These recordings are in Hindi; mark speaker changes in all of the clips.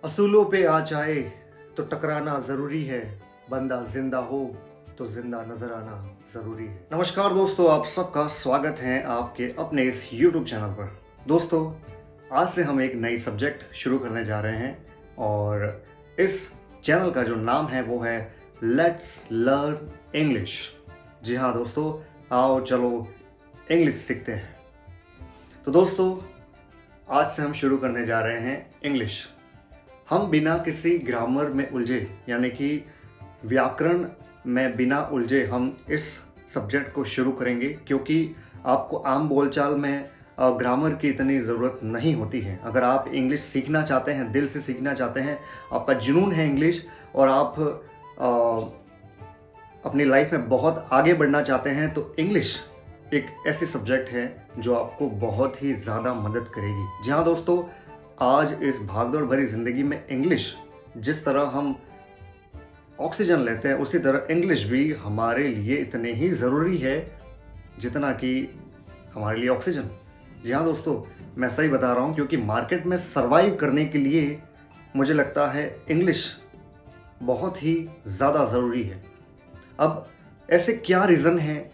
Speaker 1: असूलों पे आ जाए तो टकराना जरूरी है, बंदा जिंदा हो तो जिंदा नजर आना जरूरी है। नमस्कार दोस्तों, आप सबका स्वागत है आपके अपने इस YouTube चैनल पर। दोस्तों, आज से हम एक नई सब्जेक्ट शुरू करने जा रहे हैं और इस चैनल का जो नाम है वो है लेट्स लर्न इंग्लिश। जी हाँ दोस्तों, आओ चलो इंग्लिश सीखते हैं। तो दोस्तों, आज से हम शुरू करने जा रहे हैं इंग्लिश। हम बिना किसी ग्रामर में उलझे, यानी कि व्याकरण में बिना उलझे हम इस सब्जेक्ट को शुरू करेंगे, क्योंकि आपको आम बोलचाल में ग्रामर की इतनी ज़रूरत नहीं होती है। अगर आप इंग्लिश सीखना चाहते हैं, दिल से सीखना चाहते हैं, आपका जुनून है इंग्लिश और आप अपनी लाइफ में बहुत आगे बढ़ना चाहते हैं, तो इंग्लिश एक ऐसी सब्जेक्ट है जो आपको बहुत ही ज़्यादा मदद करेगी। जी हाँ दोस्तों, आज इस भागदौड़ भरी ज़िंदगी में इंग्लिश, जिस तरह हम ऑक्सीजन लेते हैं, उसी तरह इंग्लिश भी हमारे लिए इतने ही ज़रूरी है जितना कि हमारे लिए ऑक्सीजन। जी हाँ दोस्तों, मैं सही बता रहा हूँ, क्योंकि मार्केट में सर्वाइव करने के लिए मुझे लगता है इंग्लिश बहुत ही ज़्यादा ज़रूरी है। अब ऐसे क्या रीज़न है,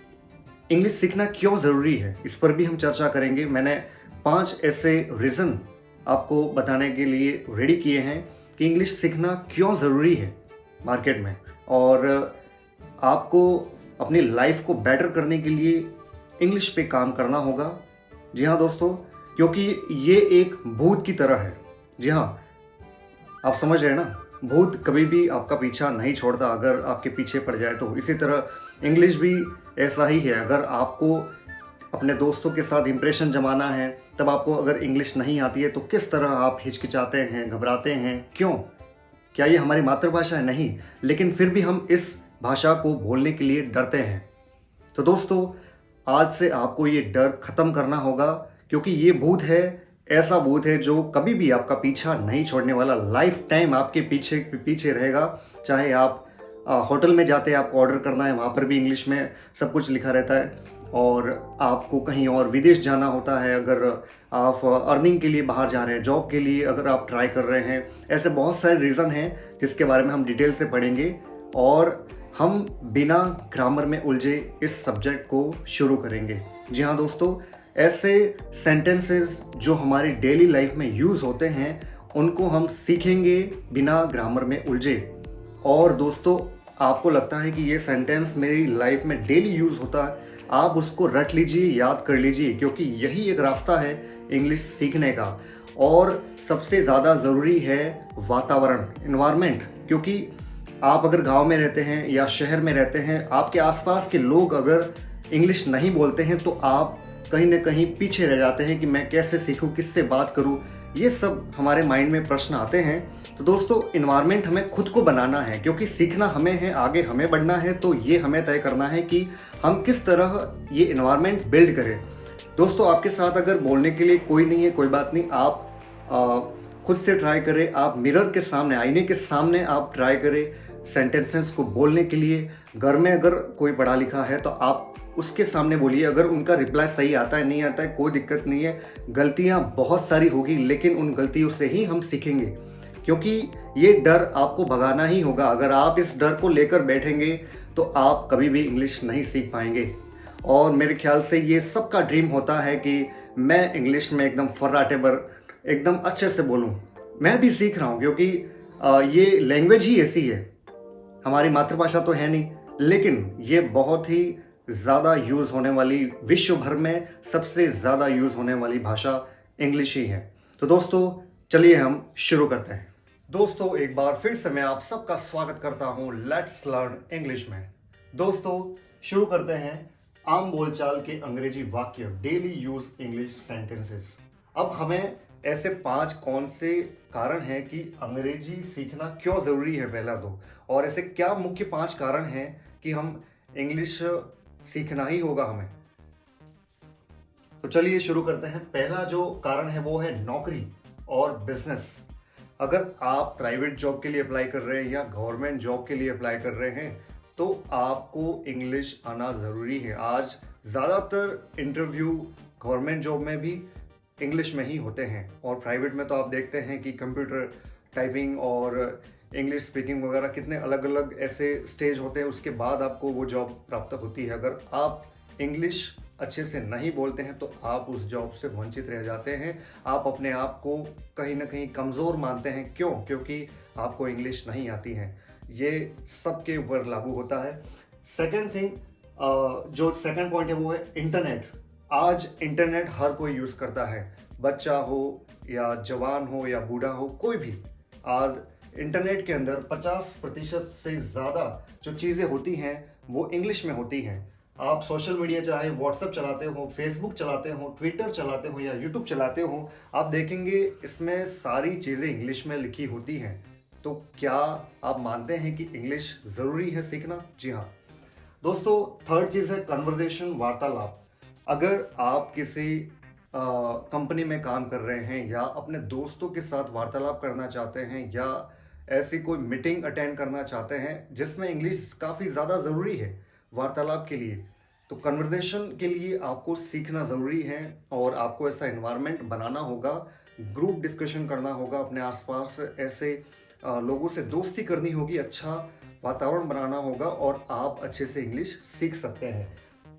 Speaker 1: इंग्लिश सीखना क्यों ज़रूरी है, इस पर भी हम चर्चा करेंगे। मैंने 5 ऐसे रीज़न आपको बताने के लिए रेडी किए हैं कि इंग्लिश सीखना क्यों ज़रूरी है मार्केट में, और आपको अपनी लाइफ को बेटर करने के लिए इंग्लिश पे काम करना होगा। जी हाँ दोस्तों, क्योंकि ये एक भूत की तरह है। जी हाँ, आप समझ रहे हैं ना, भूत कभी भी आपका पीछा नहीं छोड़ता अगर आपके पीछे पड़ जाए तो। इसी तरह इंग्लिश भी ऐसा ही है। अगर आपको अपने दोस्तों के साथ इंप्रेशन जमाना है, तब आपको अगर इंग्लिश नहीं आती है तो किस तरह आप हिचकिचाते हैं, घबराते हैं। क्यों? क्या ये हमारी मातृभाषा है? नहीं, लेकिन फिर भी हम इस भाषा को बोलने के लिए डरते हैं। तो दोस्तों, आज से आपको ये डर खत्म करना होगा, क्योंकि ये भूत है, ऐसा भूत है जो कभी भी आपका पीछा नहीं छोड़ने वाला, लाइफ टाइम आपके पीछे पीछे रहेगा। चाहे आप होटल में जाते हैं, आपको ऑर्डर करना है, वहाँ पर भी इंग्लिश में सब कुछ लिखा रहता है। और आपको कहीं और विदेश जाना होता है, अगर आप अर्निंग के लिए बाहर जा रहे हैं, जॉब के लिए अगर आप ट्राई कर रहे हैं, ऐसे बहुत सारे रीज़न हैं जिसके बारे में हम डिटेल से पढ़ेंगे और हम बिना ग्रामर में उलझे इस सब्जेक्ट को शुरू करेंगे। जी हाँ दोस्तों, ऐसे सेंटेंसेस जो हमारी डेली लाइफ में यूज़ होते हैं, उनको हम सीखेंगे बिना ग्रामर में उलझे। और दोस्तों, आपको लगता है कि ये सेंटेंस मेरी लाइफ में डेली यूज़ होता है, आप उसको रट लीजिए, याद कर लीजिए, क्योंकि यही एक रास्ता है इंग्लिश सीखने का। और सबसे ज़्यादा ज़रूरी है वातावरण, इन्वायरमेंट, क्योंकि आप अगर गांव में रहते हैं या शहर में रहते हैं, आपके आसपास के लोग अगर इंग्लिश नहीं बोलते हैं तो आप कहीं ना कहीं पीछे रह जाते हैं कि मैं कैसे सीखूं, किससे बात करूं। ये सब हमारे माइंड में प्रश्न आते हैं। तो दोस्तों, इन्वायरमेंट हमें खुद को बनाना है, क्योंकि सीखना हमें है, आगे हमें बढ़ना है। तो ये हमें तय करना है कि हम किस तरह ये इन्वायरमेंट बिल्ड करें। दोस्तों, आपके साथ अगर बोलने के लिए कोई नहीं है, कोई बात नहीं, आप खुद से ट्राई करें। आप मिरर के सामने, आईने के सामने आप ट्राई करें सेंटेंसेस को बोलने के लिए। घर में अगर कोई पढ़ा लिखा है तो आप उसके सामने बोलिए। अगर उनका रिप्लाई सही आता है, नहीं आता है, कोई दिक्कत नहीं है। गलतियां बहुत सारी होगी, लेकिन उन गलतियों से ही हम सीखेंगे, क्योंकि ये डर आपको भगाना ही होगा। अगर आप इस डर को लेकर बैठेंगे तो आप कभी भी इंग्लिश नहीं सीख पाएंगे। और मेरे ख्याल से ये सबका ड्रीम होता है कि मैं इंग्लिश में एकदम फर्राटेबर, एकदम अच्छे से बोलूं। मैं भी सीख रहा हूं, क्योंकि ये लैंग्वेज ही ऐसी है। हमारी मातृभाषा तो है नहीं, लेकिन ये बहुत ही ज़्यादा यूज़ होने वाली, विश्व भर में सबसे ज़्यादा यूज़ होने वाली भाषा इंग्लिश ही है। तो दोस्तों, चलिए हम शुरू करते हैं। दोस्तों, एक बार फिर से मैं आप सबका स्वागत करता हूं लेट्स लर्न इंग्लिश में। दोस्तों, शुरू करते हैं आम बोलचाल के अंग्रेजी वाक्य, डेली यूज इंग्लिश सेंटेंसेस। अब हमें ऐसे 5 कौन से कारण हैं कि अंग्रेजी सीखना क्यों ज़रूरी है, पहला तो, और ऐसे क्या मुख्य 5 कारण हैं कि हम इंग्लिश सीखना ही होगा हमें। तो चलिए शुरू करते हैं। पहला जो कारण है वो है नौकरी और बिजनेस। अगर आप प्राइवेट जॉब के लिए अप्लाई कर रहे हैं या गवर्नमेंट जॉब के लिए अप्लाई कर रहे हैं, तो आपको इंग्लिश आना ज़रूरी है। आज ज़्यादातर इंटरव्यू गवर्नमेंट जॉब में भी इंग्लिश में ही होते हैं, और प्राइवेट में तो आप देखते हैं कि कंप्यूटर टाइपिंग और इंग्लिश स्पीकिंग वगैरह कितने अलग अलग ऐसे स्टेज होते हैं, उसके बाद आपको वो जॉब प्राप्त होती है। अगर आप इंग्लिश अच्छे से नहीं बोलते हैं तो आप उस जॉब से वंचित रह जाते हैं। आप अपने आप को कहीं ना कहीं कमज़ोर मानते हैं। क्यों? क्योंकि आपको इंग्लिश नहीं आती है। ये सबके ऊपर लागू होता है। सेकेंड थिंग, जो सेकेंड पॉइंट है वो है इंटरनेट। आज इंटरनेट हर कोई यूज़ करता है, बच्चा हो या जवान हो या बूढ़ा हो, कोई भी। आज इंटरनेट के अंदर 50% से ज़्यादा जो चीज़ें होती हैं वो इंग्लिश में होती हैं। आप सोशल मीडिया, चाहे व्हाट्सएप चलाते हो, फेसबुक चलाते हो, ट्विटर चलाते हो या यूट्यूब चलाते हो, आप देखेंगे इसमें सारी चीज़ें इंग्लिश में लिखी होती हैं। तो क्या आप मानते हैं कि इंग्लिश ज़रूरी है सीखना? जी हाँ दोस्तों। थर्ड चीज़ है कन्वर्जेशन, वार्तालाप। अगर आप किसी कंपनी में काम कर रहे हैं या अपने दोस्तों के साथ वार्तालाप करना चाहते हैं या ऐसी कोई मीटिंग अटेंड करना चाहते हैं जिसमें इंग्लिश काफ़ी ज़्यादा ज़रूरी है वार्तालाप के लिए, तो कन्वर्सेशन के लिए आपको सीखना ज़रूरी है और आपको ऐसा एनवायरनमेंट बनाना होगा, ग्रुप डिस्कशन करना होगा, अपने आसपास ऐसे लोगों से दोस्ती करनी होगी, अच्छा वातावरण बनाना होगा और आप अच्छे से इंग्लिश सीख सकते हैं।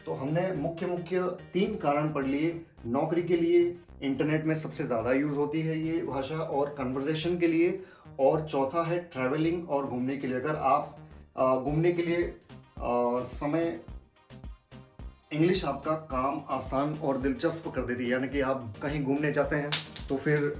Speaker 1: तो हमने मुख्य 3 कारण पढ़ लिए। नौकरी के लिए इंटरनेट में सबसे ज़्यादा यूज़ होती है ये भाषा, और कन्वर्सेशन के लिए, और चौथा है ट्रैवलिंग और घूमने के लिए। अगर आप घूमने के लिए समय, इंग्लिश आपका काम आसान और दिलचस्प कर देती है। यानी कि आप कहीं घूमने जाते हैं तो फिर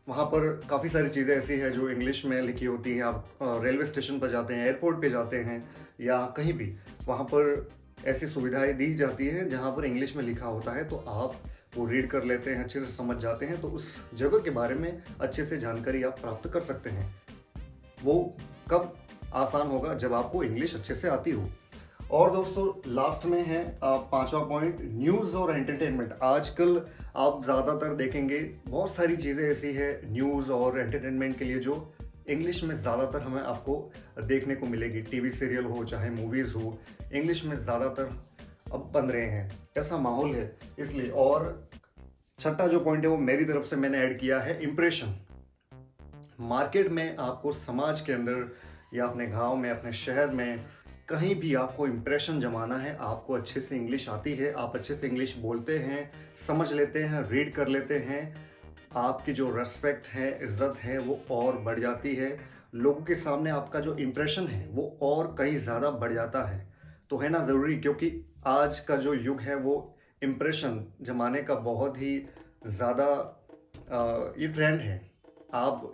Speaker 1: वहाँ पर काफ़ी सारी चीज़ें ऐसी हैं जो इंग्लिश में लिखी होती हैं। आप रेलवे स्टेशन पर जाते हैं, एयरपोर्ट पे जाते हैं या कहीं भी, वहाँ पर ऐसी सुविधाएं दी जाती हैं जहाँ पर इंग्लिश में लिखा होता है, तो आप वो रीड कर लेते हैं, अच्छे से समझ जाते हैं, तो उस जगह के बारे में अच्छे से जानकारी आप प्राप्त कर सकते हैं। वो कब आसान होगा? जब आपको इंग्लिश अच्छे से आती हो। और दोस्तों लास्ट में है 5वां पॉइंट, न्यूज़ और एंटरटेनमेंट। आजकल आप ज़्यादातर देखेंगे बहुत सारी चीज़ें ऐसी है न्यूज़ और एंटरटेनमेंट के लिए जो इंग्लिश में ज़्यादातर हमें आपको देखने को मिलेगी। टीवी सीरियल हो चाहे मूवीज़ हो, इंग्लिश में ज़्यादातर अब बन रहे हैं, ऐसा माहौल है इसलिए। और छठा जो पॉइंट है वो मेरी तरफ से मैंने ऐड किया है, इम्प्रेशन। मार्केट में आपको, समाज के अंदर या अपने गांव में, अपने शहर में, कहीं भी आपको इम्प्रेशन जमाना है, आपको अच्छे से इंग्लिश आती है, आप अच्छे से इंग्लिश बोलते हैं, समझ लेते हैं, रीड कर लेते हैं, आपकी जो रेस्पेक्ट है, इज्जत है, वो और बढ़ जाती है। लोगों के सामने आपका जो इम्प्रेशन है वो और कहीं ज़्यादा बढ़ जाता है। तो है ना ज़रूरी, क्योंकि आज का जो युग है वो इम्प्रेशन जमाने का बहुत ही ज़्यादा ये ट्रेंड है। आप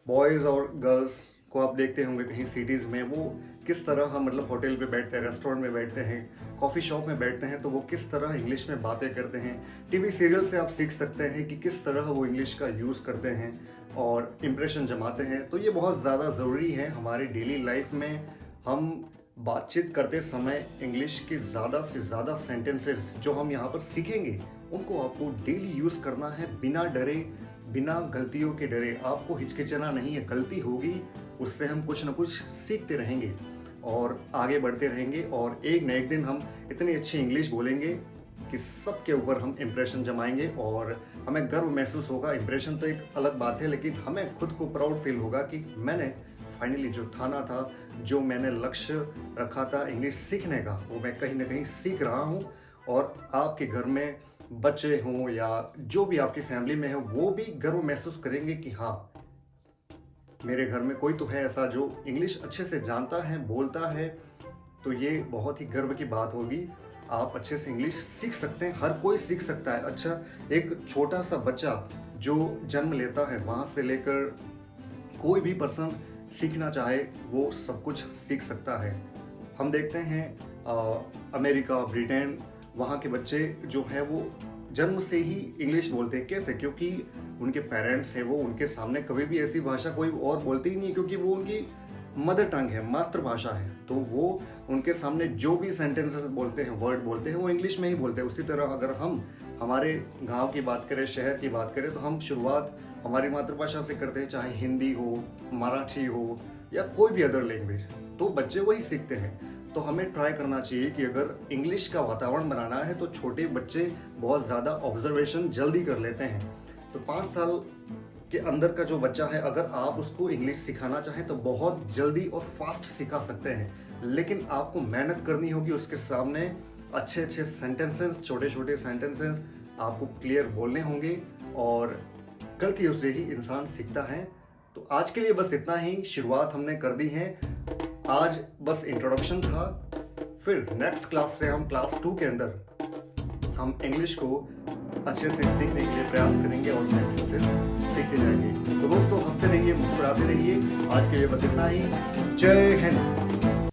Speaker 1: बॉयज़ और गर्ल्स को आप देखते होंगे कहीं सिटीज़ में, वो किस तरह मतलब होटल पे बैठते हैं, रेस्टोरेंट में बैठते हैं, कॉफ़ी शॉप में बैठते हैं, तो वो किस तरह इंग्लिश में बातें करते हैं। टीवी सीरियल से आप सीख सकते हैं कि किस तरह वो इंग्लिश का यूज़ करते हैं और इम्प्रेशन जमाते हैं। तो ये बहुत ज़्यादा ज़रूरी है हमारी डेली लाइफ में। हम बातचीत करते समय इंग्लिश के ज़्यादा से ज़्यादा सेंटेंसेस जो हम यहाँ पर सीखेंगे उनको आपको डेली यूज़ करना है, बिना डरे, बिना गलतियों के डरे। आपको हिचकिचाना नहीं है, गलती होगी उससे हम कुछ ना कुछ सीखते रहेंगे और आगे बढ़ते रहेंगे, और एक न एक दिन हम इतनी अच्छी इंग्लिश बोलेंगे कि सबके ऊपर हम इम्प्रेशन जमाएंगे और हमें गर्व महसूस होगा। इम्प्रेशन तो एक अलग बात है, लेकिन हमें खुद को प्राउड फील होगा कि मैंने फाइनली जो ठाना था, जो मैंने लक्ष्य रखा था इंग्लिश सीखने का, वो मैं कहीं ना कहीं सीख रहा हूँ। और आपके घर में बच्चे हों या जो भी आपकी फैमिली में है, वो भी गर्व महसूस करेंगे कि हाँ, मेरे घर में कोई तो है ऐसा जो इंग्लिश अच्छे से जानता है, बोलता है। तो ये बहुत ही गर्व की बात होगी। आप अच्छे से इंग्लिश सीख सकते हैं, हर कोई सीख सकता है। अच्छा, एक छोटा सा बच्चा जो जन्म लेता है, वहाँ से लेकर कोई भी पर्सन सीखना चाहे वो सब कुछ सीख सकता है। हम देखते हैं अमेरिका, ब्रिटेन, वहाँ के बच्चे जो हैं वो जन्म से ही इंग्लिश बोलते हैं। कैसे? क्योंकि उनके पेरेंट्स हैं, वो उनके सामने कभी भी ऐसी भाषा कोई और बोलते ही नहीं, क्योंकि वो उनकी मदर टंग है, मातृभाषा है। तो वो उनके सामने जो भी सेंटेंसेस बोलते हैं, वर्ड बोलते हैं, वो इंग्लिश में ही बोलते हैं। उसी तरह अगर हम हमारे गांव की बात करें, शहर की बात करें, तो हम शुरुआत हमारी मातृभाषा से करते हैं, चाहे हिंदी हो, मराठी हो या कोई भी अदर लैंग्वेज, तो बच्चे वही सीखते हैं। तो हमें ट्राई करना चाहिए कि अगर इंग्लिश का वातावरण बनाना है तो छोटे बच्चे बहुत ज़्यादा ऑब्जर्वेशन जल्दी कर लेते हैं। तो 5 साल के अंदर का जो बच्चा है, अगर आप उसको इंग्लिश सिखाना चाहें तो बहुत जल्दी और फास्ट सिखा सकते हैं, लेकिन आपको मेहनत करनी होगी। उसके सामने अच्छे अच्छे सेंटेंसेस, छोटे छोटे सेंटेंसेस आपको क्लियर बोलने होंगे और गलतियों से ही इंसान सीखता है। तो आज के लिए बस इतना ही, शुरुआत हमने कर दी है। आज बस इंट्रोडक्शन था, फिर नेक्स्ट क्लास से हम क्लास 2 के अंदर हम इंग्लिश को अच्छे से सीखने के लिए प्रयास करेंगे और सेंटेंसेस सीखते जाएंगे। तो दोस्तों, हंसते रहिए, मुस्कुराते रहिए। आज के लिए बस इतना ही। जय हिंद।